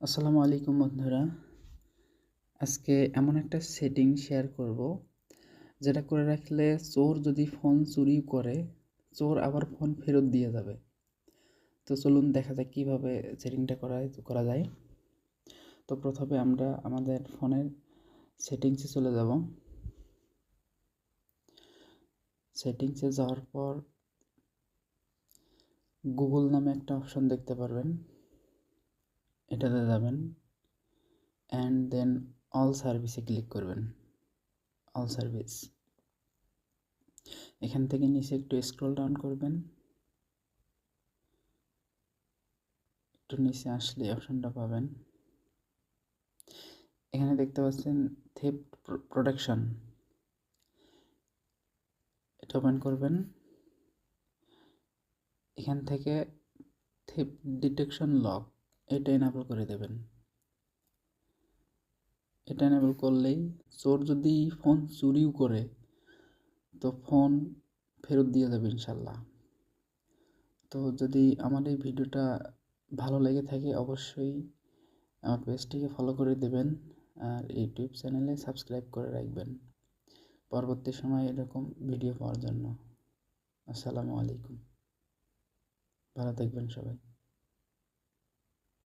আসসালামু আলাইকুম বন্ধুরা। আজকে এমন একটা সেটিং শেয়ার করব, যেটা করে রাখলে চোর যদি ফোন চুরি করে, চোর আবার ফোন ফেরত দিয়ে যাবে। তো চলুন দেখা যাক কীভাবে সেটিংটা করা যায়। তো প্রথমে আমরা আমাদের ফোনের সেটিংসে চলে যাব। সেটিংসে যাওয়ার পর গুগল নামে একটা অপশন দেখতে পারবেন, এটাতে যাবেন অ্যান্ড দেন অল সার্ভিসে ক্লিক করবেন। অল সার্ভিস, এখান থেকে নিচে একটু স্ক্রল ডাউন করবেন। একটু নিচে আসলে অপশনটা পাবেন, এখানে দেখতে পাচ্ছেন থেফট প্রোটেকশন, এটা ওপেন করবেন। এখান থেকে থেফট ডিটেকশন লক, এটা এনাবল করে দেবেন। এটা এনাবল করলেই চোর যদি ফোন চুরিও করে তো ফোন ফেরত দিয়ে যাবে ইনশাল্লাহ। তো যদি আমার এই ভিডিওটা ভালো লেগে থাকে অবশ্যই আমার পেজটিকে ফলো করে দেবেন আর ইউটিউব চ্যানেলে সাবস্ক্রাইব করে রাখবেন পরবর্তী সময়ে এরকম ভিডিও পাওয়ার জন্য। আসসালামু আলাইকুম, ভালো থাকবেন সবাই।